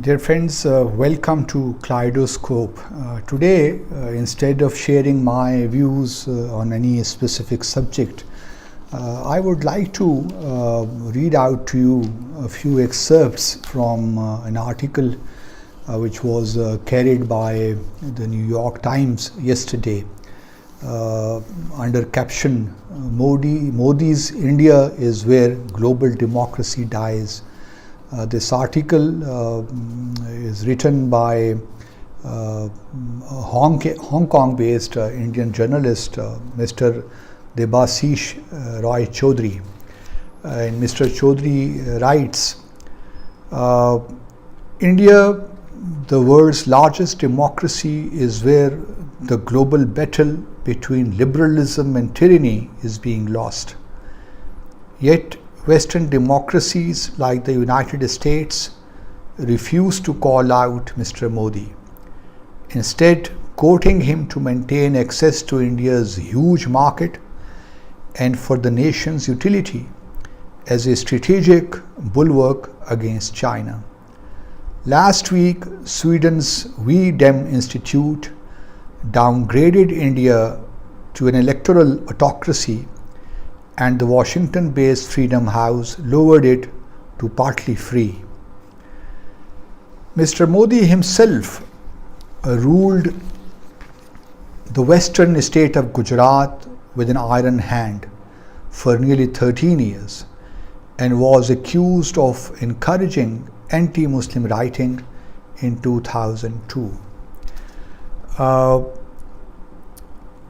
Dear friends, welcome to Kaleidoscope. Today, instead of sharing my views on any specific subject, I would like to read out to you a few excerpts from an article which was carried by the New York Times yesterday under caption Modi's India is where global democracy dies. This article is written by Hong Kong-based Indian journalist Mr. Basit Roy Chaudhary. And Mr. Chaudhary writes, India, the world's largest democracy, is where the global battle between liberalism and tyranny is being lost. Yet, Western democracies like the United States refuse to call out Mr. Modi, instead quoting him to maintain access to India's huge market and for the nation's utility as a strategic bulwark against China. Last week, Sweden's We Dem Institute downgraded India to an electoral autocracy, and the Washington-based Freedom House lowered it to partly free. Mr. Modi himself ruled the western state of Gujarat with an iron hand for nearly 13 years and was accused of encouraging anti-Muslim writing in 2002.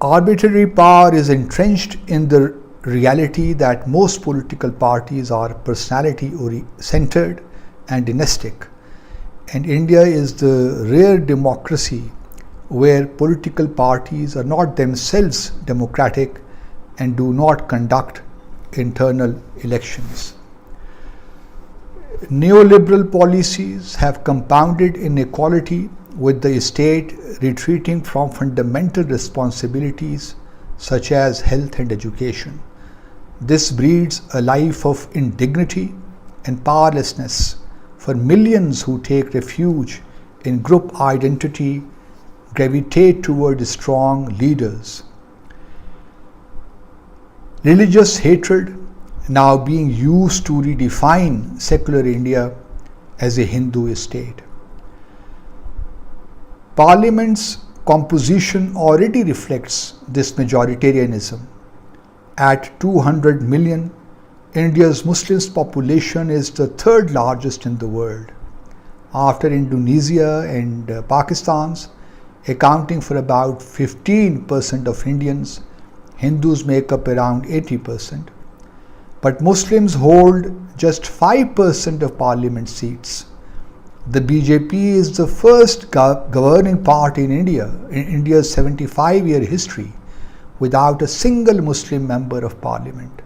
Arbitrary power is entrenched in the reality that most political parties are personality-centered and dynastic, and India is the rare democracy where political parties are not themselves democratic and do not conduct internal elections. Neoliberal policies have compounded inequality, with the state retreating from fundamental responsibilities such as health and education. This breeds a life of indignity and powerlessness for millions who take refuge in group identity, gravitate toward strong leaders. Religious hatred now being used to redefine secular India as a Hindu state. Parliament's composition already reflects this majoritarianism. At 200 million, India's Muslim population is the third largest in the world, after Indonesia and Pakistan's, accounting for about 15% of Indians. Hindus make up around 80%. But Muslims hold just 5% of parliament seats. The BJP is the first governing party in India's 75-year history without a single Muslim member of parliament.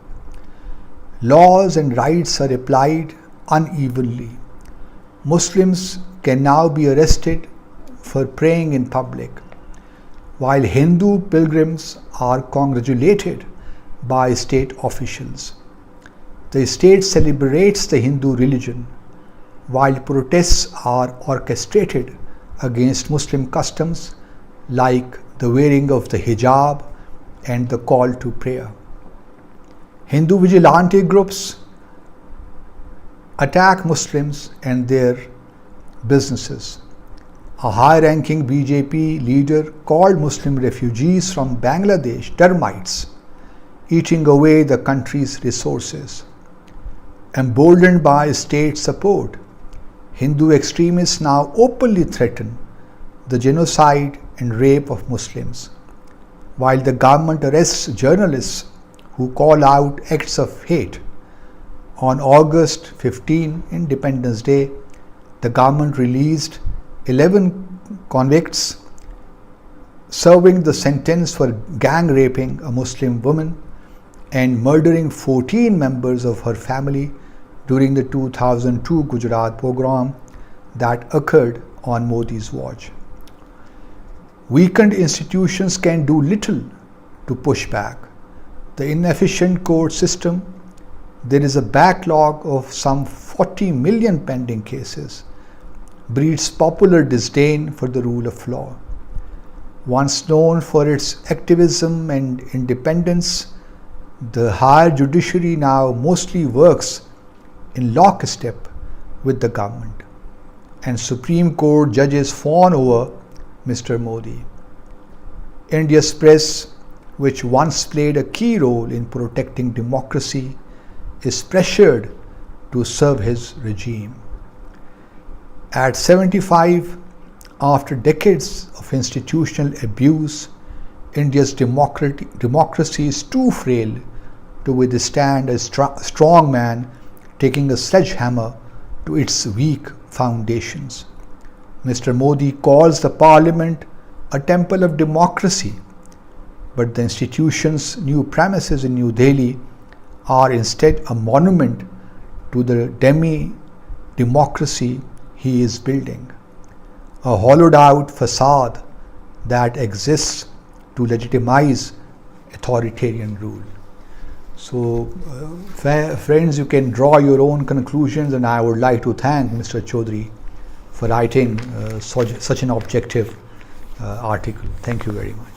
Laws and rights are applied unevenly. Muslims can now be arrested for praying in public, while Hindu pilgrims are congratulated by state officials. The state celebrates the Hindu religion, while protests are orchestrated against Muslim customs like the wearing of the hijab and the call to prayer. Hindu vigilante groups attack Muslims and their businesses. A high-ranking BJP leader called Muslim refugees from Bangladesh termites, eating away the country's resources. Emboldened by state support, Hindu extremists now openly threaten the genocide and rape of Muslims, while the government arrests journalists who call out acts of hate. On August 15, Independence Day, the government released 11 convicts serving the sentence for gang raping a Muslim woman and murdering 14 members of her family during the 2002 Gujarat pogrom that occurred on Modi's watch. Weakened institutions can do little to push back. The inefficient court system, there is a backlog of some 40 million pending cases. breeds popular disdain for the rule of law. Once known for its activism and independence, the higher judiciary now mostly works in lockstep with the government, and Supreme Court judges fawn over Mr. Modi. India's press, which once played a key role in protecting democracy, is pressured to serve his regime. At 75, after decades of institutional abuse, India's democracy is too frail to withstand a strong man taking a sledgehammer to its weak foundations. Mr. Modi calls the parliament a temple of democracy, but the institution's new premises in New Delhi are instead a monument to the demi-democracy he is building, a hollowed-out facade that exists to legitimize authoritarian rule. So, friends, you can draw your own conclusions, and I would like to thank Mr. Chaudhary for writing such an objective article. Thank you very much.